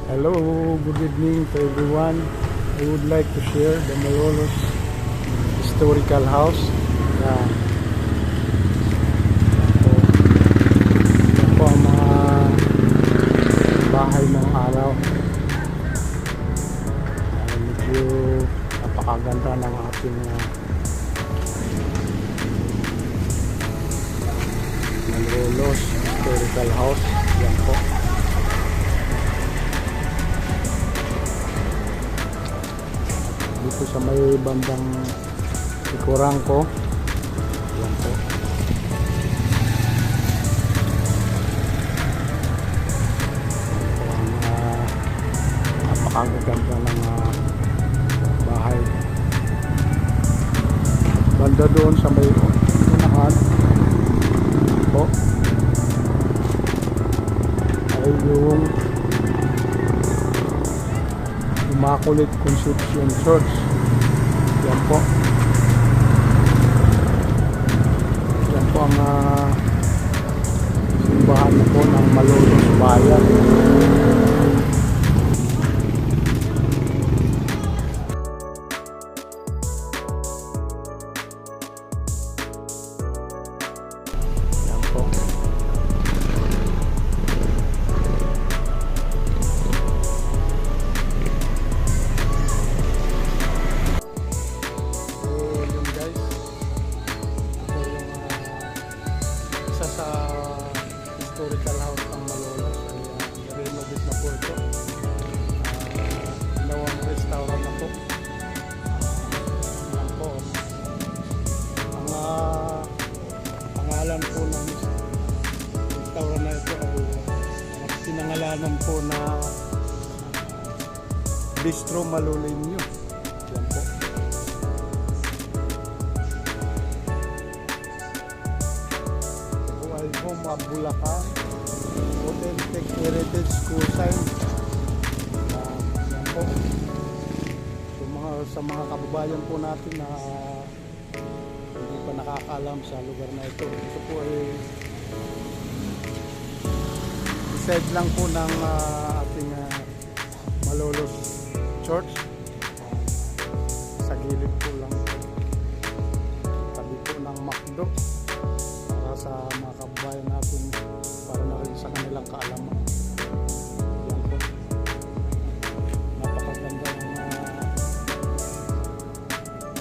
Hello, good evening to everyone. I would like to share the Malolos historical house. Yan. Yan po ang mga bahay ng araw. Medyo napakaganda ng ating Malolos historical house. Yan po. Dito sa may bandang likuran ko. Ayan po. Napakaganda ng bahay. Banda doon sa may unahan po ay yung Immaculate Conception Church. Yan po. Yan po ang simbahan po ng Malolos Bayan. Yan po. Sa historical house ng Malolos ay renovate na po ito. Ginawang restaurant na po. Yan po. Ang pangalan po ng restaurant na ito ay pinangalanan po na Bistro Malolenyo. Yan po. Home of Bulacan, Authentic Heritage Cuisine. Yan po. Sa mga kababayan po natin na hindi pa nakakaalam sa lugar na ito. Ito po ay beside lang po ng ating Malolos Church. Sa gilid po lang. Tabi po ng McDo. Sa mga kababayan natin para na rin sa kanilang kaalaman. Yan po. Napakaganda ng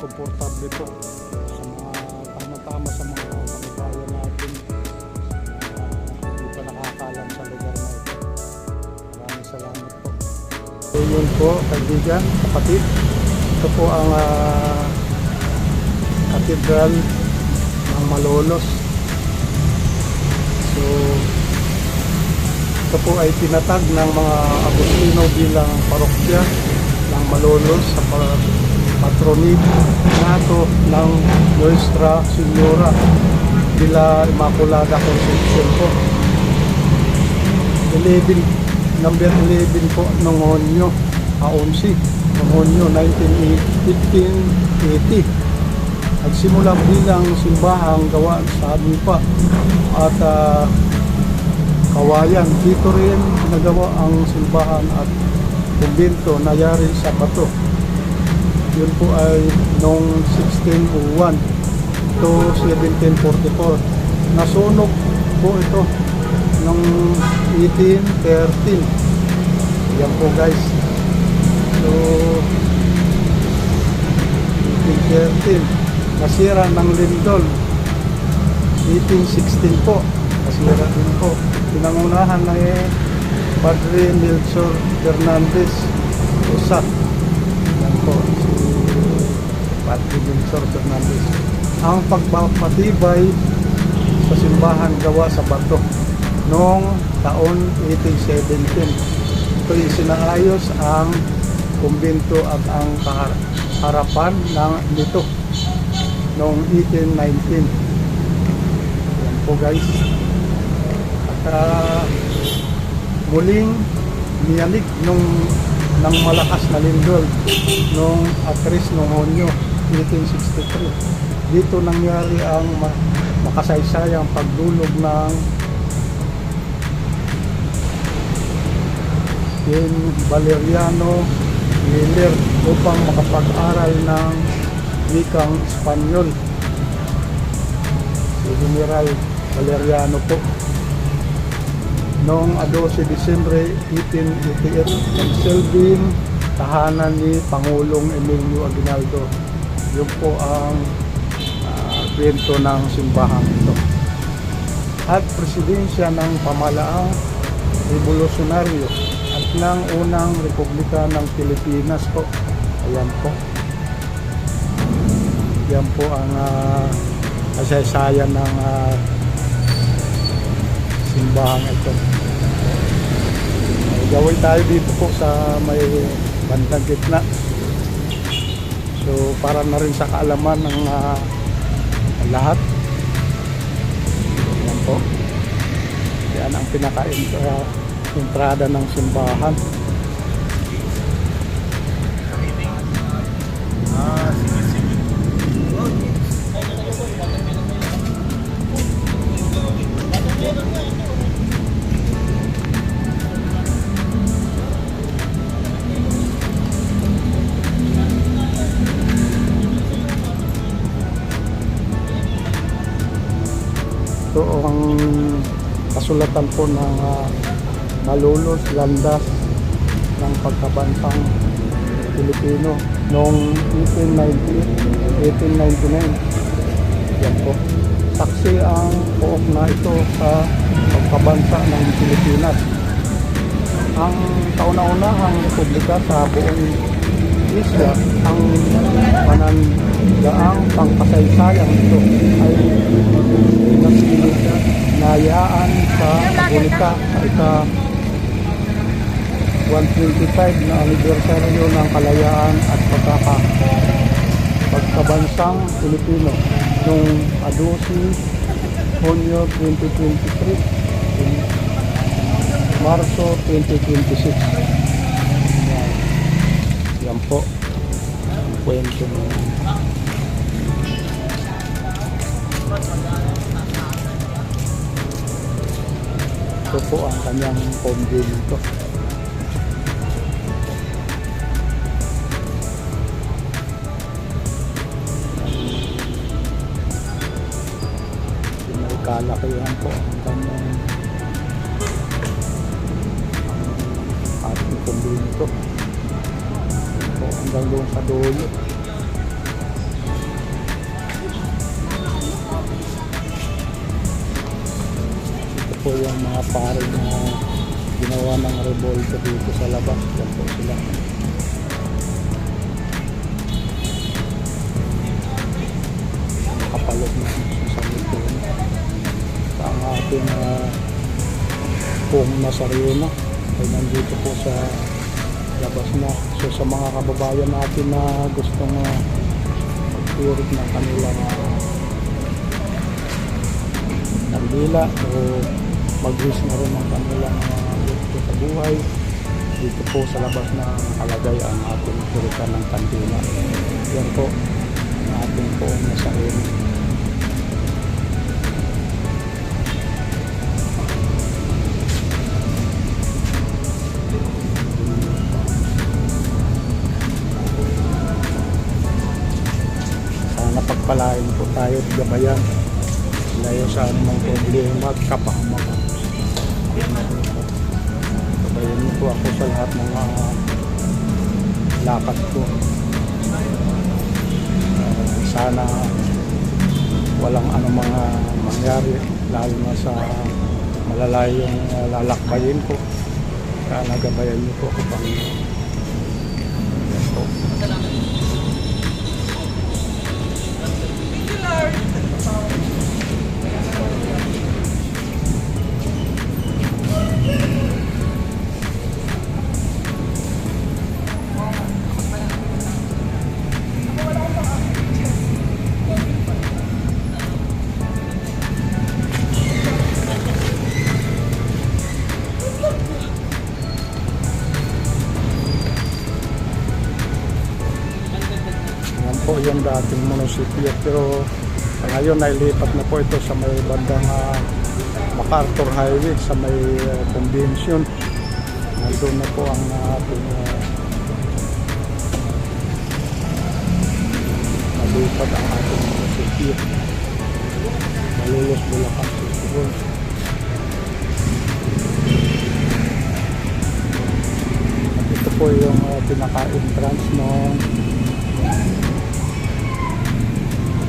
komportable po sa mga tama-tama sa mga kababayan natin hindi pa nakakaalam sa lugar na ito. Maraming salamat po. So yun po, kaibigan, kapatid. Ito po ang Cathedral ng Malolos. So, ito po ay tinatag ng mga Agustino bilang parokya ng Malolos sa patronato ng Nuestra Señora de la Immaculada Concepción po. Number 11 po noong Hunyo 11 noong Hunyo 1580. Nagsimula bilang simbahang gawa sa lupa at kawayan. Dito rin nagawa ang simbahan at kumbento na yari sa bato. Yun po ay noong 1601 to 1744. Nasunog po ito noong 1813. Yan po guys. So 1813. Nasira ng lindol. 1816 po. Nasira din po. Pinangunahan na Padre Nelson Fernandez Usak. Yan po. Si Padre Nelson Fernandez. Ang pagpapatibay sa simbahan gawa sa bato noong taon 1817. Ito yung sinaayos ang kumbento at ang harapan ng nito noong 1819. Yan po guys. At muling niyanig ng malakas na lindol noong Atris noong Hunyo 1863. Dito nangyari ang makasaysayang pagdulog ng Ken Valeriano Miller upang makapag-aral ng wikang Espanyol. Si General Valeriano po. Noong 12 Disyembre 1888, nagsilbing tahanan ni Pangulong Emilio Aguinaldo. Yun po ang kwento ng simbahan ito. At presidensya ng pamalaang revolusyonaryo at ng unang Republika ng Pilipinas po. Ayan po. Yan po ang kasaysayan ng simbahan ito. Gawin tayo dito po sa may bandang gitna. So para na rin sa kaalaman ng lahat. Yan po. Yan ang pinaka-entrada ng simbahan. Ito ang kasulatan po ng Malolos Landas ng pagkabansang Pilipino noong 1899. Yan po. Saksi ang pook na ito sa pagkabansa ng Pilipinas. Ang kauna-unahang republika sa buong isla, ang panandaang pangkasaysayan ito ay nayaan sa Republika sa ika-125 na anibersaryo ng kalayaan at pagkabansang Pilipino noong 12 Hunyo 2023 Marso 2026. Yan po ang kwento ng ito po ang kanyang convento. Kalakihan po ang kanyang ating convento. Po hanggang doon sa dulo. Po yung mga pare na ginawa ng revolta dito sa labas. Yan po sila. Nakapalot na sa lito. Ang ating pong Nazario na ay nandito po sa labas na. So sa mga kababayan natin na gustong magturik ng kanilang kandila o mag-wish na rin ang kanilang gusto sa buhay, dito po sa labas na kalagay ang ating turikan ng kandila. Yan po ang ating pong Nazario. Pagpalain po tayo at gabayan layo sa anumang problema at kapahamakan. Gabayan niyo po ako sa lahat ng lakad ko. Sana walang anumang mangyari, lalo na sa malalayong lalakbayin ko. Sana gabayan niyo po ako, Panginoon. Yan po. Po yung dating munisipyo, pero ngayon nailipat na po ito sa may bandang MacArthur Highway, sa may convention. nandun na po ang ating nalipad ang ating mga city. Malolos Bulacan City Hall. At ito po yung pinaka-entrance ng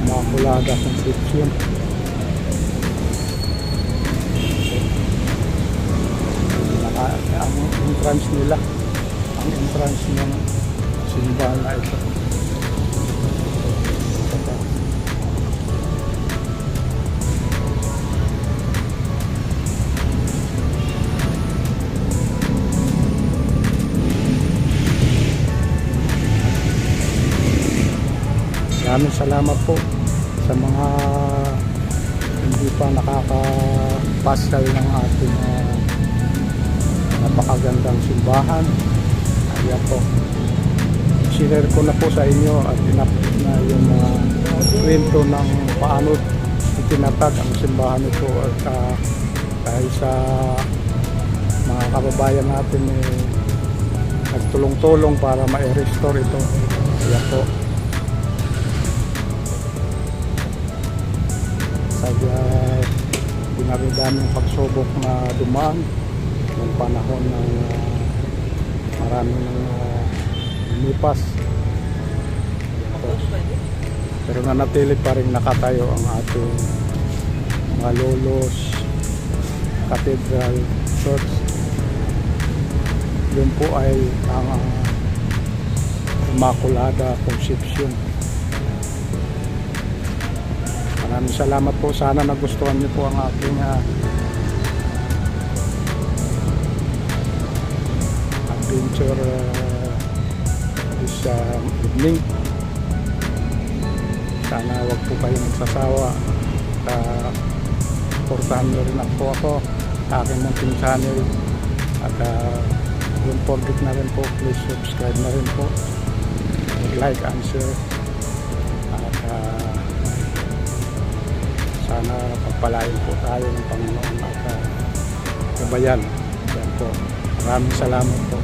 Immaculada Concepcion. Ang entrance nila, ang entrance ng simbahan na ito. Maraming salamat po sa mga hindi pa nakakapasyal ng ating napakagandang simbahan. Ayan po, share ko na po sa inyo at inapit na yung kwento ng paano itinatag ang simbahan nito at dahil sa mga kababayan natin nagtulong-tulong para ma-restore ito. Ayan po, sa dinami-daming pagsubok na dumaan ng panahon ng maraming lumipas. Pero nanatili pa rin nakatayo ang ating Malolos Cathedral Church. Yun po ay ang Immaculada Concepcion. Maraming salamat po. Sana nagustuhan niyo po ang aking adventure this evening. Sana wag po kayong magsasawa. Supportahan niyo rin po ako sa aking munting channel. At don't forget na rin po, please subscribe na rin po, like and share. At sana pagpalain po tayo ng Panginoon at gabayan. Yan po. Maraming salamat po.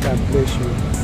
God bless you.